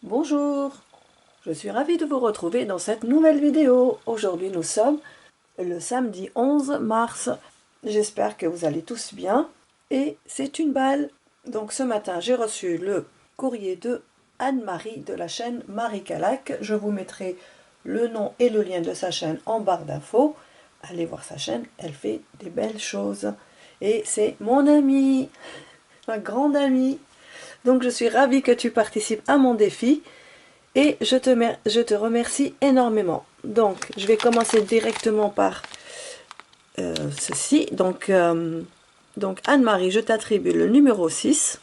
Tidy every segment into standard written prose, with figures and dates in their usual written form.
Bonjour, je suis ravie de vous retrouver dans cette nouvelle vidéo. Aujourd'hui nous sommes le samedi 11 mars. J'espère que vous allez tous bien. Et c'est une balle. Donc ce matin j'ai reçu le courrier de Anne-Marie de la chaîne Marie Calac. Je vous mettrai le nom et le lien de sa chaîne en barre d'infos. Allez voir sa chaîne, elle fait des belles choses. Et c'est mon amie, ma grande amie. Donc je suis ravie que tu participes à mon défi. Et je te remercie énormément. Donc, je vais commencer directement par ceci. Donc Anne-Marie, je t'attribue le numéro 6.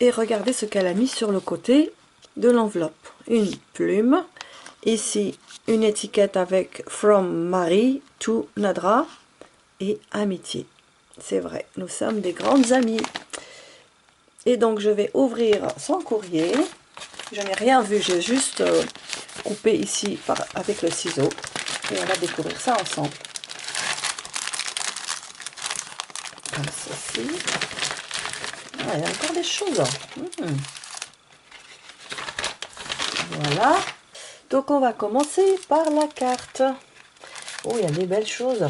Et regardez ce qu'elle a mis sur le côté de l'enveloppe. Une plume. Ici, une étiquette avec From Marie to Nadra. Et amitié. C'est vrai, nous sommes des grandes amies. Et donc, je vais ouvrir son courrier. Je n'ai rien vu, j'ai juste coupé ici avec le ciseau. Et on va découvrir ça ensemble. Comme ceci. Ah, il y a encore des choses. Voilà. Donc on va commencer par la carte. Oh, il y a des belles choses.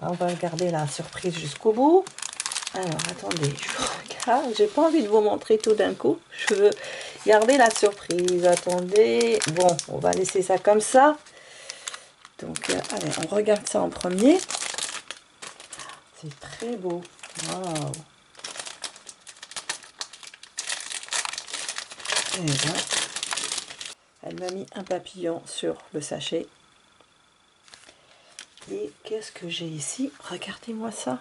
On va garder la surprise jusqu'au bout. Alors, attendez, je regarde. J'ai pas envie de vous montrer tout d'un coup. Je veux garder la surprise. Attendez. Bon, on va laisser ça comme ça. Donc, allez, on regarde ça en premier. C'est très beau. Waouh. Et là, elle m'a mis un papillon sur le sachet. Et qu'est-ce que j'ai ici? Regardez-moi ça.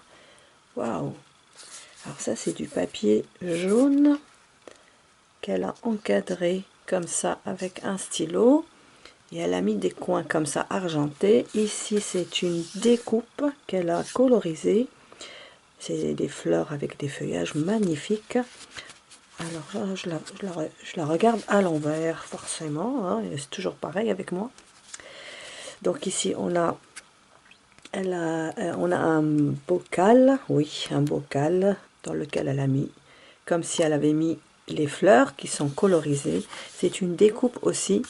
Waouh. Alors ça, c'est du papier jaune qu'elle a encadré comme ça avec un stylo. Et elle a mis des coins comme ça argentés. Ici, c'est une découpe qu'elle a colorisée. C'est des fleurs avec des feuillages magnifiques. Alors, je la regarde à l'envers, forcément. Hein, c'est toujours pareil avec moi. Donc ici, on a un bocal. Oui, un bocal dans lequel elle a mis, comme si elle avait mis les fleurs qui sont colorisées. C'est une découpe aussi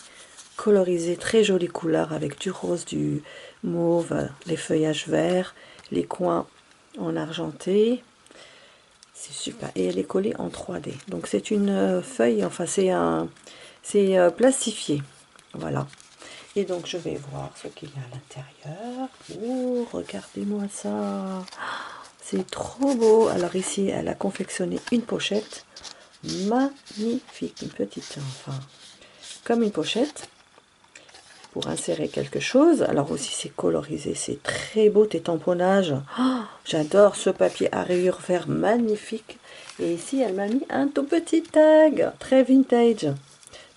colorisée, très jolie couleur avec du rose, du mauve, les feuillages verts, les coins en argenté. C'est super. Et elle est collée en 3D. Donc c'est une feuille, enfin c'est plastifié. Voilà. Et donc je vais voir ce qu'il y a à l'intérieur. Oh, regardez-moi ça. C'est trop beau. Alors ici, elle a confectionné une pochette magnifique. Une petite, enfin, comme une pochette pour insérer quelque chose. Alors aussi, c'est colorisé. C'est très beau, tes tamponnages. Oh, j'adore ce papier à rayures vert magnifique. Et ici, elle m'a mis un tout petit tag, très vintage.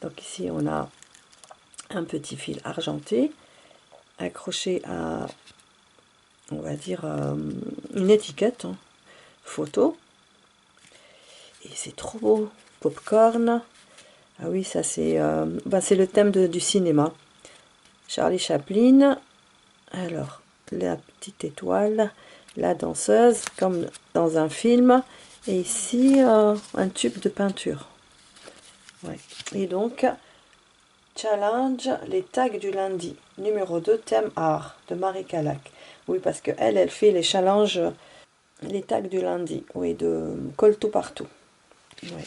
Donc ici, on a un petit fil argenté accroché à, on va dire, une étiquette hein, photo. Et c'est trop beau. Popcorn. Ah oui, ça c'est c'est le thème du cinéma. Charlie Chaplin. Alors, la petite étoile, la danseuse, comme dans un film. Et ici, un tube de peinture. Ouais. Et donc, challenge, les tags du lundi. Numéro 2, thème art, de Marie Calac. Oui, parce qu'elle, elle fait les challenges, les tags du lundi. Oui, de colle tout partout. Oui,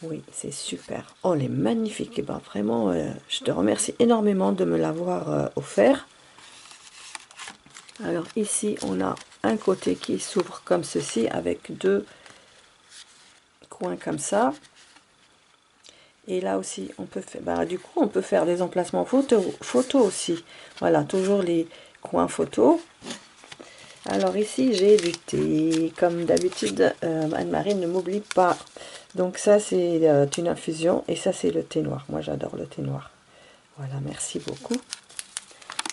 oui, c'est super. Oh, elle est magnifique. Et ben, vraiment, je te remercie énormément de me l'avoir offert. Alors ici, on a un côté qui s'ouvre comme ceci, avec deux coins comme ça. Et là aussi, on peut faire, du coup, on peut faire des emplacements photo aussi. Voilà, toujours les coins photo. Alors ici, j'ai du thé. Comme d'habitude, Anne-Marie ne m'oublie pas. Donc ça, c'est une infusion. Et ça, c'est le thé noir. Moi, j'adore le thé noir. Voilà, merci beaucoup.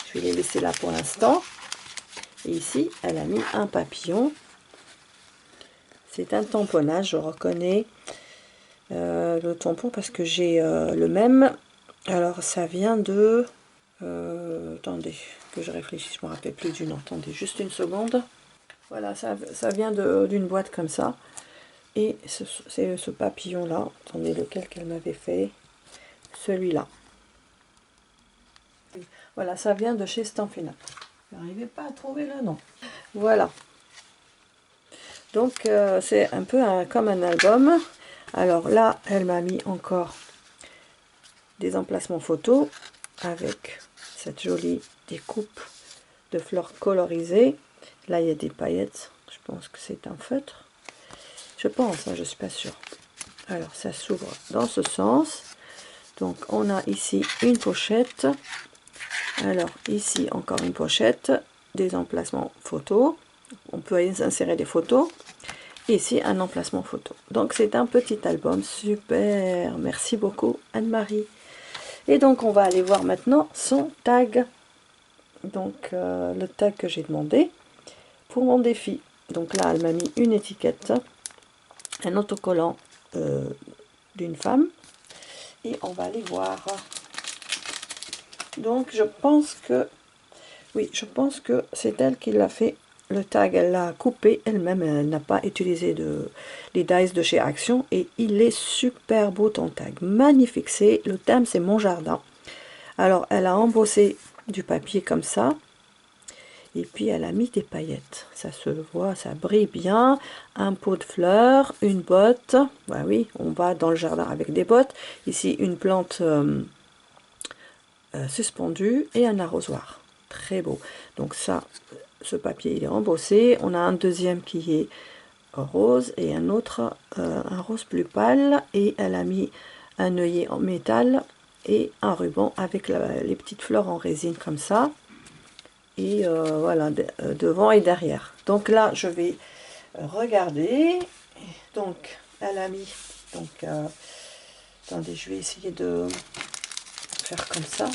Je vais les laisser là pour l'instant. Et ici, elle a mis un papillon. C'est un tamponnage, je reconnais le tampon parce que j'ai le même. Alors, ça vient de... attendez, que je réfléchisse, je ne me rappelle plus du nom. Attendez, juste une seconde. Voilà, ça vient d'une boîte comme ça. Et c'est ce papillon-là. Attendez, lequel qu'elle m'avait fait? Celui-là. Voilà, ça vient de chez Stampin' Up. Je n'arrivais pas à trouver le nom. Voilà. Donc, c'est un peu comme un album. Alors là, elle m'a mis encore des emplacements photos avec cette jolie découpe de fleurs colorisées. Là, il y a des paillettes. Je pense que c'est un feutre. Je pense, hein, je ne suis pas sûre. Alors, ça s'ouvre dans ce sens. Donc, on a ici une pochette. Alors, ici, encore une pochette. Des emplacements photos. On peut insérer des photos. Et ici, un emplacement photo. Donc, c'est un petit album. Super. Merci beaucoup, Anne-Marie. Et donc, on va aller voir maintenant son tag. Donc, le tag que j'ai demandé pour mon défi. Donc là, elle m'a mis une étiquette, un autocollant d'une femme. Et on va aller voir. Donc, je pense que... Oui, je pense que c'est elle qui l'a fait. Le tag, elle l'a coupé elle-même. Elle n'a pas utilisé les dies de chez Action. Et il est super beau ton tag. Magnifique. Le thème, c'est mon jardin. Alors, elle a embossé du papier comme ça. Et puis, elle a mis des paillettes. Ça se voit, ça brille bien. Un pot de fleurs, une botte. Bah oui, on va dans le jardin avec des bottes. Ici, une plante suspendue et un arrosoir. Très beau. Donc ça, ce papier, il est embossé. On a un deuxième qui est rose et un autre, un rose plus pâle. Et elle a mis un œillet en métal et un ruban avec les petites fleurs en résine comme ça. Et voilà, devant et derrière. Donc là, je vais regarder. Donc, elle a mis... Donc, attendez, je vais essayer de faire comme ça.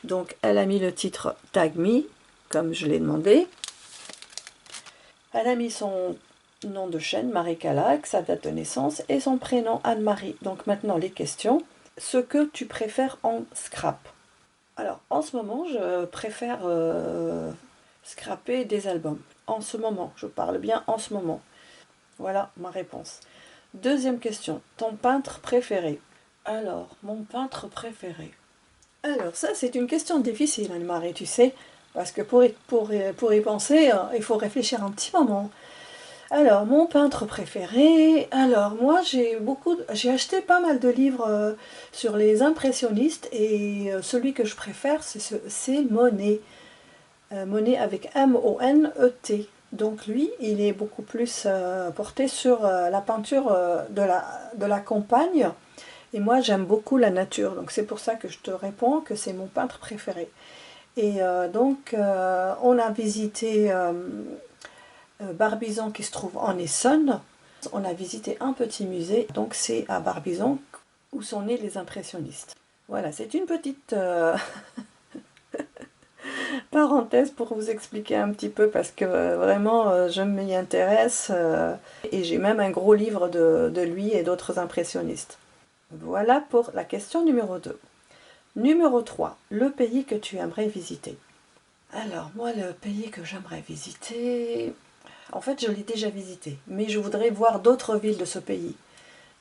Donc, elle a mis le titre Tag Me, comme je l'ai demandé. Elle a mis son nom de chaîne, Marie Calac, sa date de naissance et son prénom Anne-Marie. Donc maintenant, les questions. Ce que tu préfères en scrap? Alors, en ce moment, je préfère scraper des albums. En ce moment, je parle bien en ce moment. Voilà ma réponse. Deuxième question, ton peintre préféré? Alors, mon peintre préféré. Alors, ça, c'est une question difficile, Anne-Marie, tu sais, parce que pour y penser, il faut réfléchir un petit moment. Alors, mon peintre préféré, alors moi j'ai acheté pas mal de livres sur les impressionnistes et celui que je préfère c'est Monet. Monet avec M-O-N-E-T. Donc lui, il est beaucoup plus porté sur la peinture de la campagne. Et moi, j'aime beaucoup la nature. Donc c'est pour ça que je te réponds que c'est mon peintre préféré. Et donc, on a visité Barbizon qui se trouve en Essonne. On a visité un petit musée. Donc c'est à Barbizon où sont nés les impressionnistes. Voilà, c'est une petite... parenthèse pour vous expliquer un petit peu parce que vraiment je m'y intéresse et j'ai même un gros livre de lui et d'autres impressionnistes. Voilà pour la question numéro 2. Numéro 3, le pays que tu aimerais visiter. Alors moi le pays que j'aimerais visiter, en fait je l'ai déjà visité, mais je voudrais voir d'autres villes de ce pays.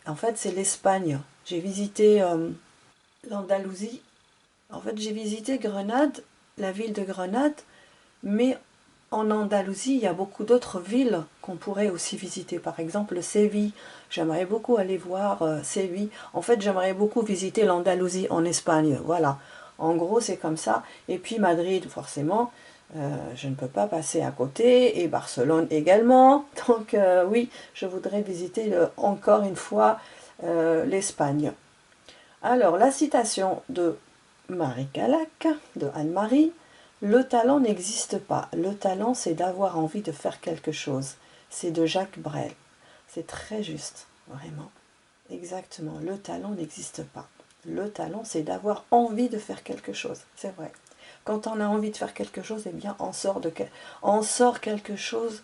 En fait c'est l'Espagne. J'ai visité l'Andalousie. En fait j'ai visité Grenade, la ville de Grenade, mais en Andalousie, il y a beaucoup d'autres villes qu'on pourrait aussi visiter. Par exemple, Séville. J'aimerais beaucoup aller voir Séville. En fait, j'aimerais beaucoup visiter l'Andalousie en Espagne. Voilà. En gros, c'est comme ça. Et puis Madrid, forcément. Je ne peux pas passer à côté. Et Barcelone également. Donc oui, je voudrais visiter encore une fois l'Espagne. Alors, la citation de Marie Calac, de Anne-Marie. Le talent n'existe pas. Le talent, c'est d'avoir envie de faire quelque chose. C'est de Jacques Brel. C'est très juste, vraiment. Exactement. Le talent n'existe pas. Le talent, c'est d'avoir envie de faire quelque chose. C'est vrai. Quand on a envie de faire quelque chose, eh bien, on sort quelque chose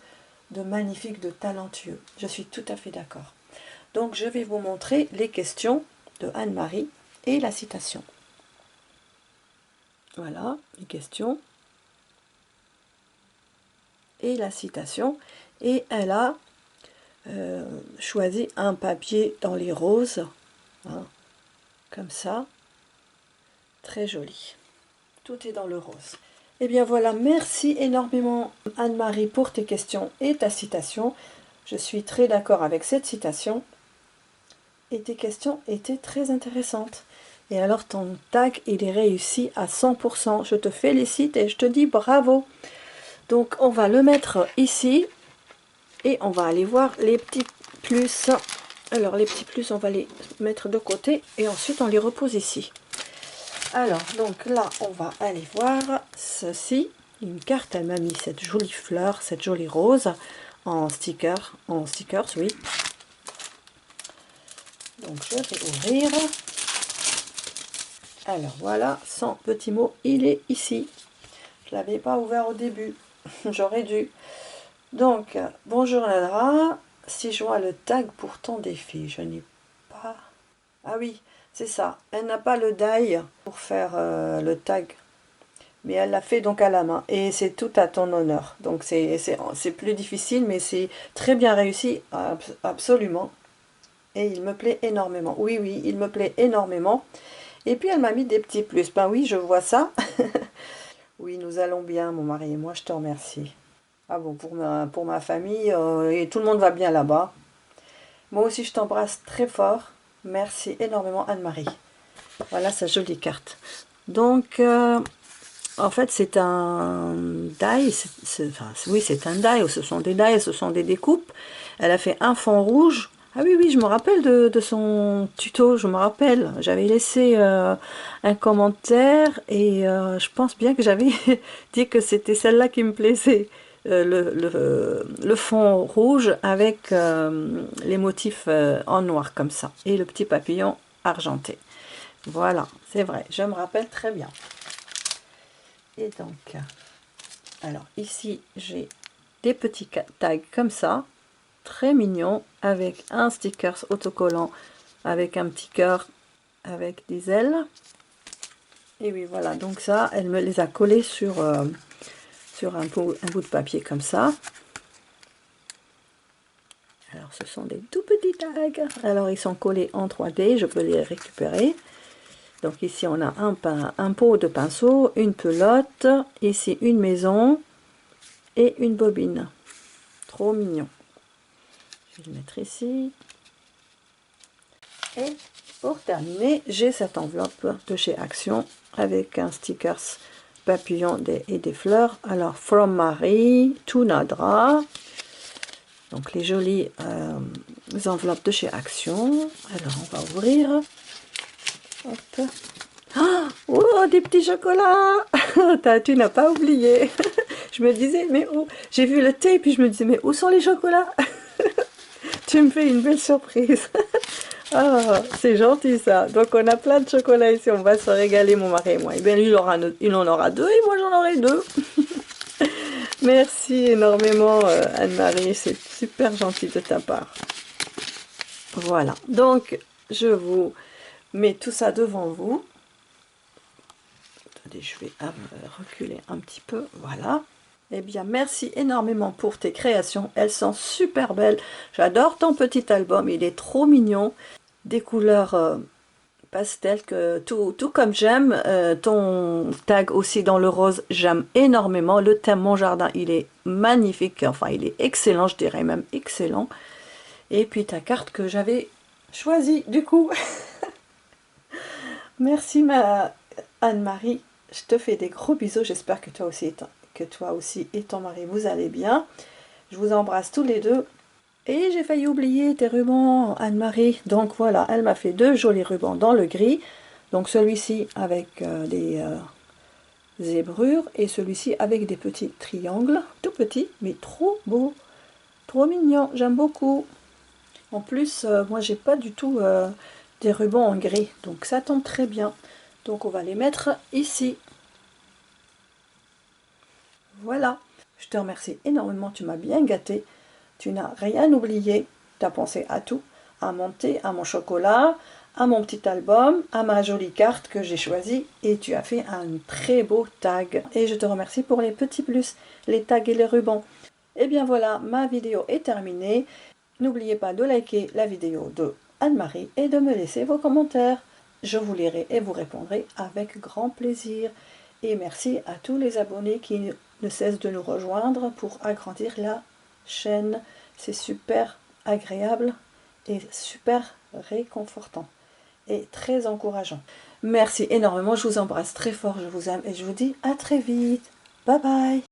de magnifique, de talentueux. Je suis tout à fait d'accord. Donc, je vais vous montrer les questions de Anne-Marie et la citation. Voilà, les questions. Et la citation. Et elle a choisi un papier dans les roses, hein, comme ça, très joli. Tout est dans le rose. Et bien voilà, merci énormément Anne-Marie pour tes questions et ta citation. Je suis très d'accord avec cette citation. Et tes questions étaient très intéressantes. Et alors ton tag, il est réussi à 100%. Je te félicite et je te dis bravo. Donc on va le mettre ici. Et on va aller voir les petits plus. Alors les petits plus, on va les mettre de côté. Et ensuite on les repose ici. Alors donc là, on va aller voir ceci. Une carte, elle m'a mis cette jolie fleur, cette jolie rose en stickers, oui. Donc je vais ouvrir. Alors voilà, son petit mot, il est ici. Je ne l'avais pas ouvert au début, j'aurais dû. Donc, bonjour Ladra, si je vois le tag pour ton défi, je n'ai pas... Ah oui, c'est ça, elle n'a pas le die pour faire le tag. Mais elle l'a fait donc à la main, et c'est tout à ton honneur. Donc c'est plus difficile, mais c'est très bien réussi, absolument. Et il me plaît énormément. Oui, oui, il me plaît énormément. Et puis elle m'a mis des petits plus. Ben oui, je vois ça. Oui, nous allons bien, mon mari et moi, je te remercie. Ah bon, pour ma famille, et tout le monde va bien là-bas. Moi aussi, je t'embrasse très fort. Merci énormément, Anne-Marie. Voilà sa jolie carte. Donc, en fait, c'est un die. Enfin, oui, c'est un die. Ce sont des die, ce sont des découpes. Elle a fait un fond rouge. Ah oui, oui, je me rappelle de son tuto, je me rappelle. J'avais laissé un commentaire et je pense bien que j'avais dit que c'était celle-là qui me plaisait. Le fond rouge avec les motifs en noir comme ça. Et le petit papillon argenté. Voilà, c'est vrai, je me rappelle très bien. Et donc, alors ici, j'ai des petits tags comme ça. Très mignon, avec un sticker autocollant avec un petit cœur avec des ailes. Et oui, voilà, donc ça, elle me les a collés sur un bout de papier comme ça. Alors ce sont des tout petits tags, alors ils sont collés en 3D, je peux les récupérer. Donc ici on a un pot de pinceau, une pelote, ici une maison et une bobine. Trop mignon. Je vais le mettre ici. Et pour terminer, j'ai cette enveloppe de chez Action avec un stickers papillon et des fleurs. Alors, From Marie to Nadra. Donc, les jolies enveloppes de chez Action. Alors, on va ouvrir. Hop. Oh, des petits chocolats. Tu n'as pas oublié. Je me disais, mais où? J'ai vu le thé, puis je me disais, mais où sont les chocolats? Tu me fais une belle surprise. Ah, c'est gentil ça. Donc on a plein de chocolat ici, on va se régaler mon mari et moi. Et bien lui il en aura deux et moi j'en aurai deux. Merci énormément Anne-Marie, c'est super gentil de ta part. Voilà, donc je vous mets tout ça devant vous. Attendez, je vais reculer un petit peu, voilà. Eh bien, merci énormément pour tes créations, elles sont super belles. J'adore ton petit album, il est trop mignon. Des couleurs pastel, que tout comme j'aime. Ton tag aussi dans le rose, j'aime énormément. Le thème Mon Jardin, il est magnifique, enfin il est excellent, je dirais même excellent. Et puis ta carte que j'avais choisie du coup. Merci ma Anne-Marie, je te fais des gros bisous, j'espère que toi aussi et ton mari vous allez bien. Je vous embrasse tous les deux. Et j'ai failli oublier tes rubans, Anne-Marie. Donc voilà, elle m'a fait deux jolis rubans dans le gris. Donc celui-ci avec des zébrures et celui-ci avec des petits triangles, tout petits, mais trop beau, trop mignon, j'aime beaucoup. En plus, moi j'ai pas du tout des rubans en gris, donc ça tombe très bien. Donc on va les mettre ici. Voilà, je te remercie énormément, tu m'as bien gâté. Tu n'as rien oublié, tu as pensé à tout, à mon thé, à mon chocolat, à mon petit album, à ma jolie carte que j'ai choisie et tu as fait un très beau tag. Et je te remercie pour les petits plus, les tags et les rubans. Et bien voilà, ma vidéo est terminée. N'oubliez pas de liker la vidéo de Anne-Marie et de me laisser vos commentaires. Je vous lirai et vous répondrai avec grand plaisir. Et merci à tous les abonnés qui ne cessent de nous rejoindre pour agrandir la chaîne. C'est super agréable et super réconfortant et très encourageant. Merci énormément, je vous embrasse très fort, je vous aime et je vous dis à très vite. Bye bye.